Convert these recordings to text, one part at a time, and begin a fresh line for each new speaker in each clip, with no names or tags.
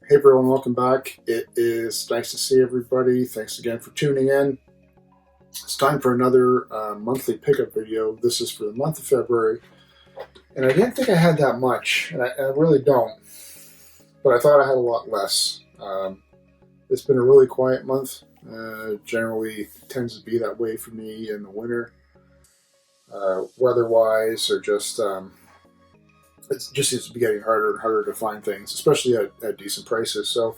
Hey everyone, welcome back. It is nice to see everybody. Thanks again for tuning in. It's time for another monthly pickup video. This is for the month of February. And I didn't think I had that much, and I really don't. But I thought I had a lot less. It's been a really quiet month. Generally tends to be that way for me in the winter. Weather-wise, or just... it just seems to be getting harder and harder to find things, especially at decent prices. So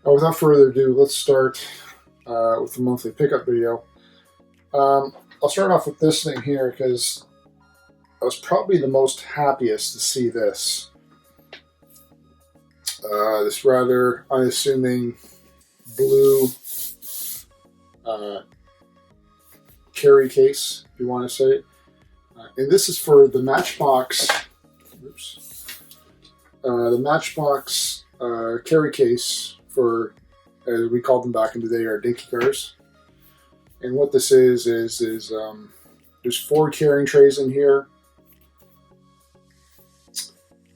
without further ado, let's start with the monthly pickup video. I'll start off with this thing here because I was probably the most happiest to see this. This rather unassuming blue carry case, if you want to say it. And this is for the Matchbox... the Matchbox carry case for, as we called them back in the day, our dinky cars. And what this is there's 4 carrying trays in here.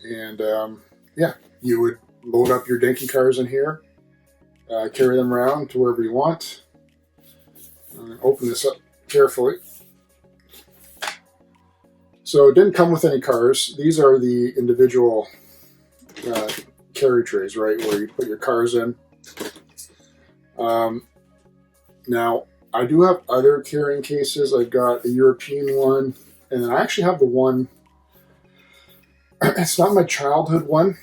And yeah, you would load up your dinky cars in here, carry them around to wherever you want. Open this up carefully. So it didn't come with any cars. These are the individual carry trays, right, where you put your cars in. Now, I do have other carrying cases. I've got a European one, and then I actually have the one, it's not my childhood one,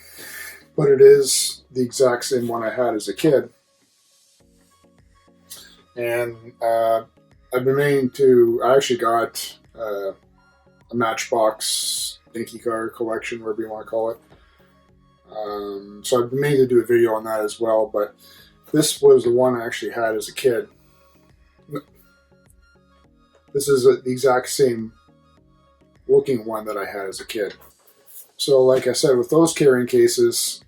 but it is the exact same one I had as a kid. And I've been meaning to, I actually got... a Matchbox dinky car collection, whatever you want to call it. So I've been meaning to do a video on that as well, but this was the one I actually had as a kid. This is the exact same looking one that I had as a kid. So like I said, with those carrying cases,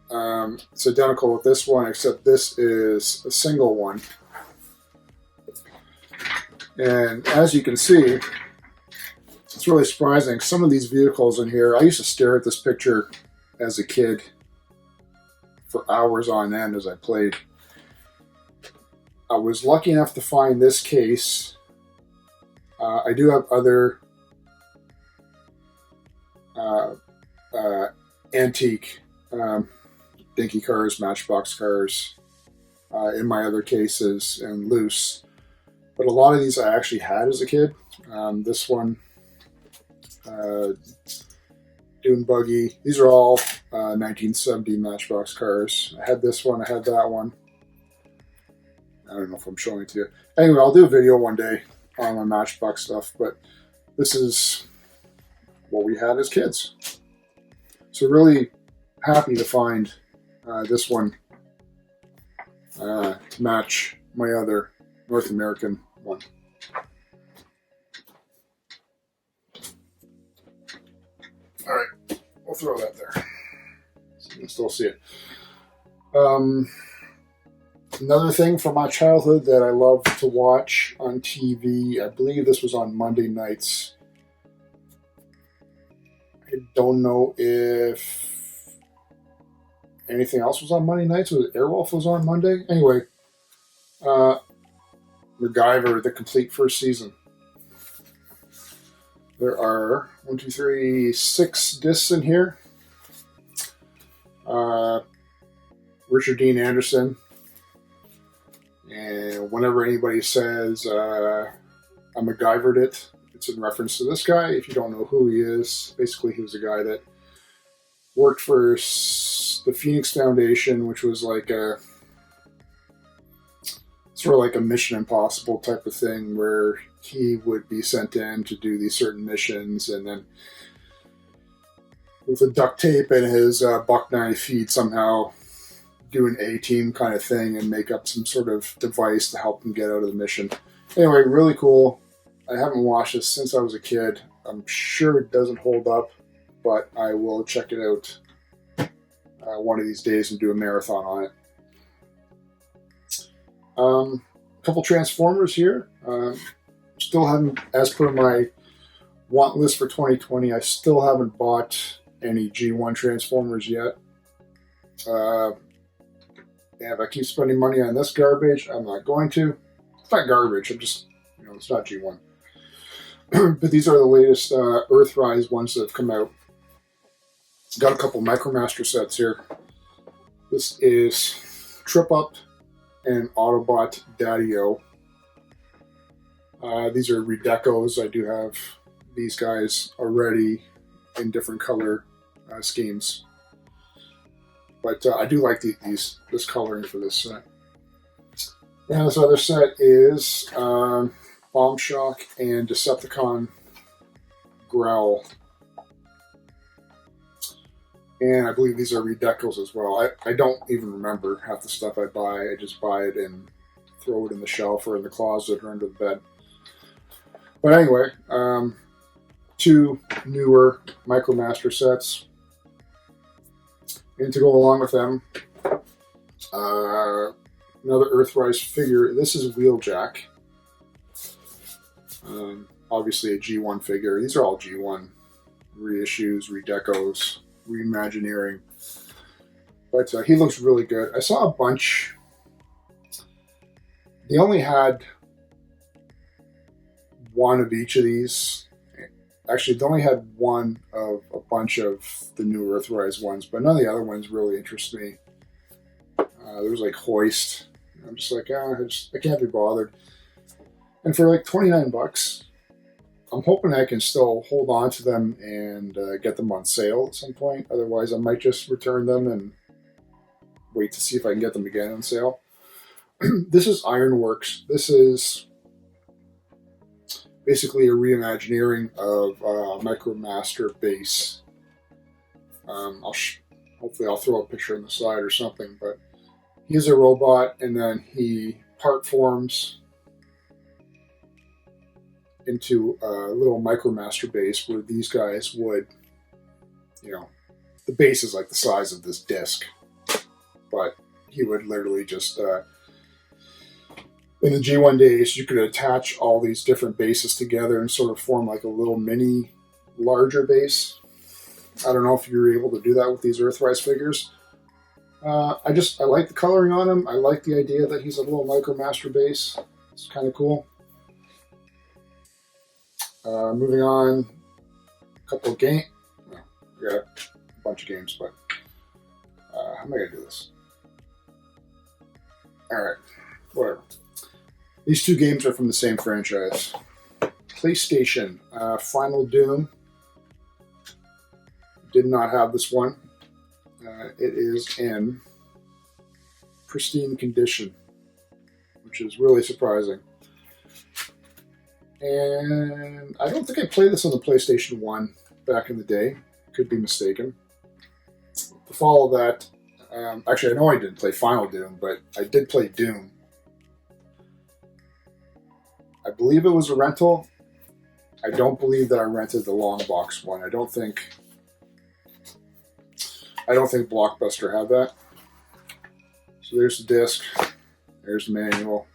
it's identical with this one, except this is a single one. And as you can see, it's really surprising. Some of these vehicles in here, I used to stare at this picture as a kid for hours on end as I played. I was lucky enough to find this case. I do have other antique dinky cars, Matchbox cars in my other cases and loose. But a lot of these I actually had as a kid. This one, Dune Buggy. These are all 1970 Matchbox cars. I had this one, I had that one. I don't know if I'm showing it to you. Anyway, I'll do a video one day on my Matchbox stuff, but this is what we had as kids. So really happy to find this one to match my other North American one. All right, we'll throw that there so you can still see it. Another thing from my childhood that I loved to watch on TV, I believe this was on Monday nights. I don't know if anything else was on Monday nights. Was it Airwolf was on Monday? Anyway, MacGyver, the complete first season. There are 6 discs in here. Richard Dean Anderson. And whenever anybody says I MacGyvered it, it's in reference to this guy. If you don't know who he is, basically he was a guy that worked for the Phoenix Foundation, which was like a sort of like a Mission Impossible type of thing, where he would be sent in to do these certain missions, and then with a duct tape and his buck knife, he'd somehow do an A-team kind of thing and make up some sort of device to help him get out of the mission. Anyway, really cool. I haven't watched this since I was a kid. I'm sure it doesn't hold up, but I will check it out one of these days and do a marathon on it. A couple Transformers here. Still haven't, as per my want list for 2020, I still haven't bought any G1 Transformers yet. And if I keep spending money on this garbage, I'm not going to. It's not garbage. I'm just, it's not G1. But these are the latest Earthrise ones that have come out. Got a couple MicroMaster sets here. This is Trip Up and Autobot Daddy-O. These are redecos. I do have these guys already in different color schemes. But I do like this coloring for this set. And this other set is Bomb Shock and Decepticon Growl. And I believe these are redecos as well. I don't even remember half the stuff I buy. I just buy it and throw it in the shelf or in the closet or under the bed. But anyway, 2 newer MicroMaster sets. And to go along with them, another Earthrise figure. This is Wheeljack. Obviously a G1 figure. These are all G1 reissues, redecos, reimagineering. But he looks really good. I saw a bunch. They only had one of each of these. Actually, they only had one of a bunch of the new Earthrise ones, but none of the other ones really interest me. There was like Hoist. I'm just like, I can't be bothered. And for like 29 bucks, I'm hoping I can still hold on to them and get them on sale at some point. Otherwise, I might just return them and wait to see if I can get them again on sale. This is Ironworks. This is basically a reimagineering of MicroMaster base. Hopefully I'll throw a picture on the side or something, but he's a robot, and then he part forms into a little MicroMaster base where these guys would, the base is like the size of this disc, but he would literally just, in the G1 days, you could attach all these different bases together and sort of form like a little mini larger base. I don't know if you're able to do that with these Earthrise figures. I like the coloring on him. I like the idea that he's a little MicroMaster base. It's kind of cool. Moving on, a couple of games. Well, we got a bunch of games, but how am I going to do this? Alright, whatever. These 2 games are from the same franchise. PlayStation, Final Doom. Did not have this one. It is in pristine condition, which is really surprising. And I don't think I played this on the PlayStation 1 back in the day. Could be mistaken. To follow that, actually I know I didn't play Final Doom, but I did play Doom. I believe it was a rental. I don't believe that I rented the long box one. I don't think Blockbuster had that. So there's the disc. There's the manual.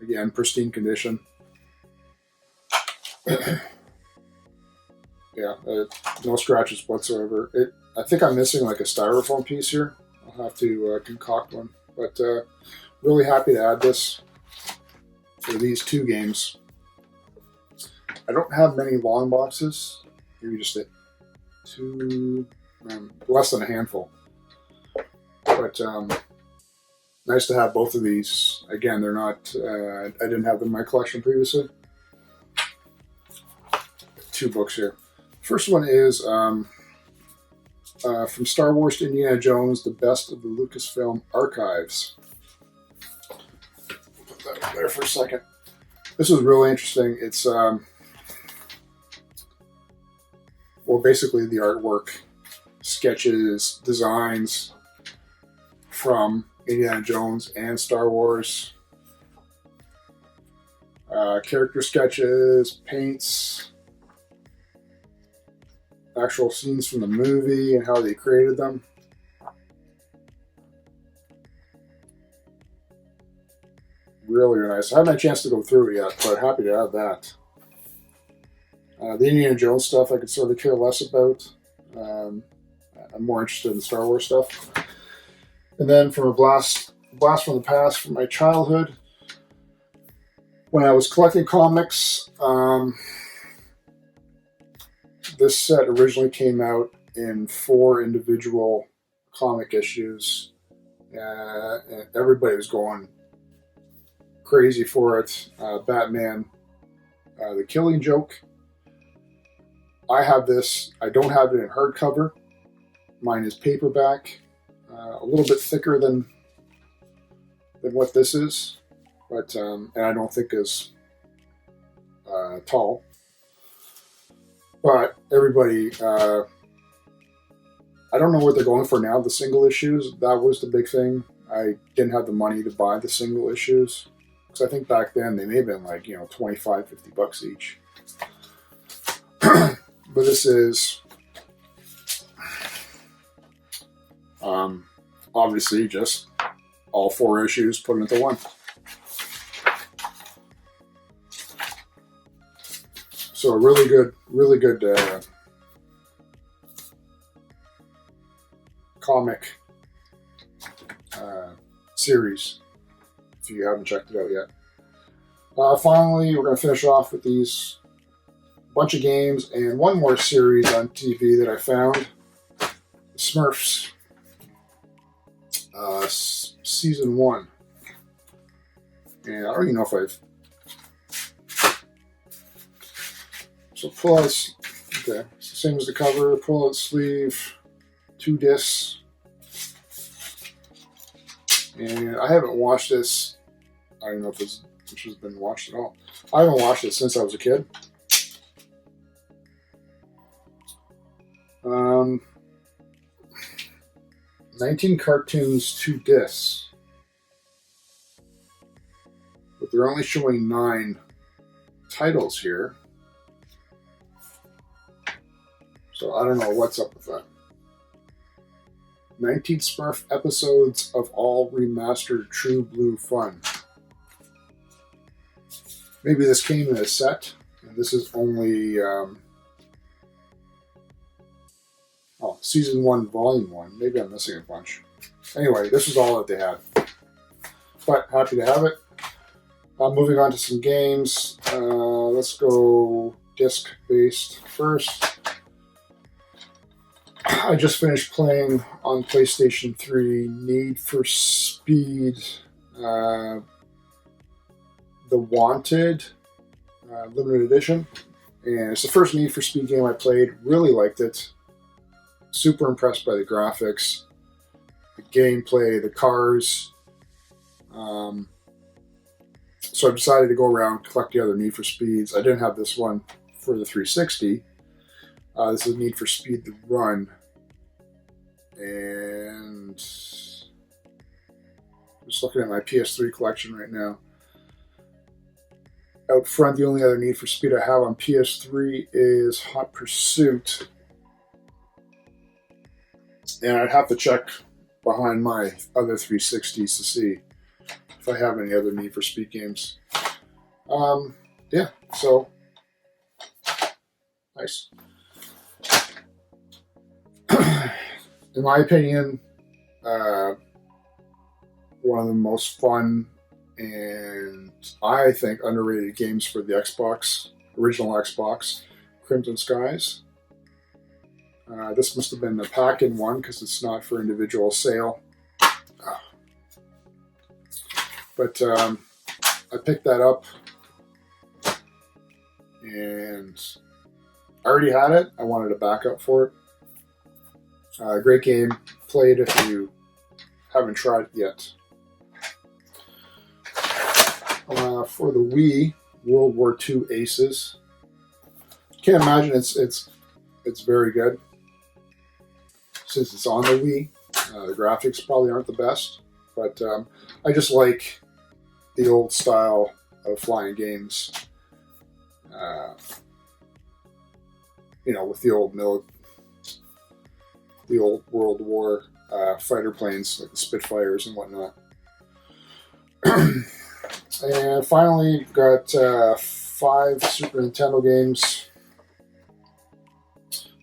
Again, pristine condition. Yeah, no scratches whatsoever. I think I'm missing like a styrofoam piece here. I'll have to concoct one. But really happy to add this for these 2 games. I don't have many long boxes. Maybe just 2, less than a handful. But nice to have both of these. Again, they're not, I didn't have them in my collection previously. 2 books here. First one is from Star Wars to Indiana Jones, the best of the Lucasfilm archives. Put that up there for a second. This was really interesting. It's, basically the artwork, sketches, designs from Indiana Jones and Star Wars. Character sketches, paints, actual scenes from the movie and how they created them. Really nice. I haven't had a chance to go through it yet, but happy to add that. The Indiana Jones stuff I could sort of care less about. I'm more interested in the Star Wars stuff. And then from a blast from the past, from my childhood, when I was collecting comics, this set originally came out in 4 individual comic issues, and everybody was going crazy for it. Batman, The Killing Joke. I have this. I don't have it in hardcover. Mine is paperback, a little bit thicker than what this is, but and I don't think is tall. But everybody, I don't know what they're going for now. The single issues, that was the big thing. I didn't have the money to buy the single issues, because I think back then they may have been like, $25-$50 each. But this is obviously just all 4 issues put into one. So a really good comic series, if you haven't checked it out yet. Finally, we're going to finish off with these bunch of games and one more series on TV that I found. Smurfs. Season 1. And I don't even know if I've... So pull out... Okay, it's the same as the cover. Pull out sleeve. 2 discs. And I haven't watched this. I don't know if this has been watched at all. I haven't watched it since I was a kid. 19 cartoons, 2 discs. But they're only showing 9 titles here. So I don't know what's up with that. 19 Smurf episodes of all remastered True Blue fun. Maybe this came in a set, and this is only Season 1, Volume 1. Maybe I'm missing a bunch. Anyway, this is all that they had. But happy to have it. Moving on to some games. Let's go disc-based first. I just finished playing on PlayStation 3 Need for Speed, The Wanted, Limited Edition. And it's the first Need for Speed game I played. Really liked it. Super impressed by the graphics, the gameplay, the cars. So I decided to go around, collect the other Need for Speeds. I didn't have this one for the 360. This is Need for Speed The Run. And just looking at my PS3 collection right now. Out front, the only other Need for Speed I have on PS3 is Hot Pursuit. And I'd have to check behind my other 360s to see if I have any other Need for Speed games. Yeah, so nice. In my opinion, one of the most fun and I think underrated games for the Xbox, original Xbox, Crimson Skies. This must have been a pack-in one because it's not for individual sale. But I picked that up and I already had it. I wanted a backup for it. Great game. Play it if you haven't tried it yet. For the Wii, World War II Aces. Can't imagine it's very good. Since it's on the Wii, the graphics probably aren't the best, but I just like the old style of flying games. With the old World War fighter planes like the Spitfires and whatnot. And finally, got 5 Super Nintendo games.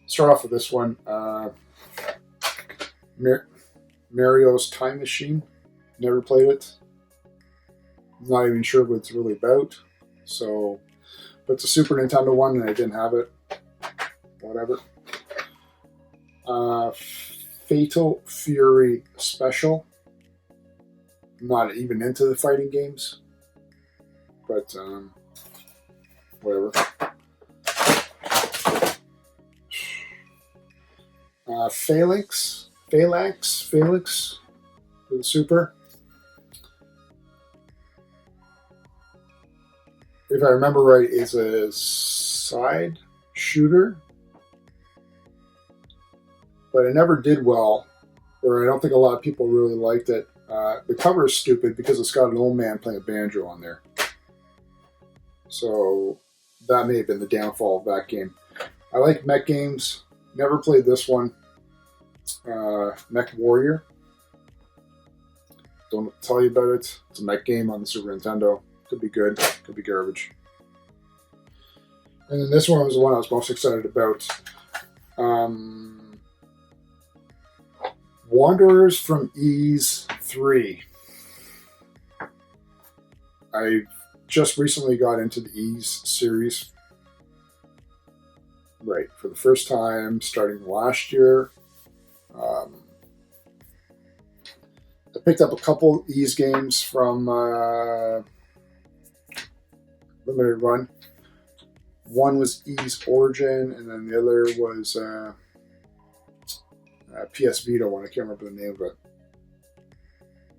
Start off with this one. Mario's Time Machine. Never played it. Not even sure what it's really about. So, but it's a Super Nintendo one and I didn't have it. Whatever. Fatal Fury Special. Not even into the fighting games. But, whatever. Phalanx for the Super. If I remember right, is a side shooter, but it never did well, or I don't think a lot of people really liked it. The cover is stupid because it's got an old man playing a banjo on there. So that may have been the downfall of that game. I like mech games. Never played this one. Mech Warrior. Don't tell you about it. It's a mech game on the Super Nintendo. Could be good. Could be garbage. And then this one was the one I was most excited about. Wanderers from Ys 3. I just recently got into the Ys series. Right, for the first time, starting last year. I picked up a couple Ys games from Limited Run. One was Ys Origin, and then the other was PS Vita one. I can't remember the name of it.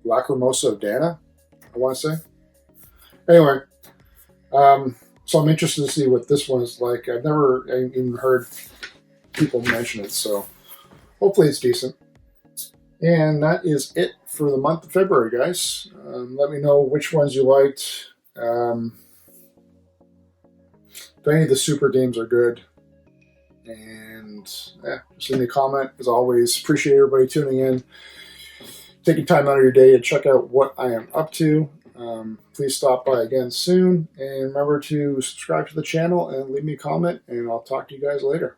Lacrimosa of Dana, I want to say. Anyway, so I'm interested to see what this one is like. I've never even heard people mention it, so hopefully it's decent. And that is it for the month of February, guys. Let me know which ones you liked. If any of the Super games are good. And just leave me a comment. As always, appreciate everybody tuning in. Taking time out of your day to check out what I am up to. Please stop by again soon. And remember to subscribe to the channel and leave me a comment. And I'll talk to you guys later.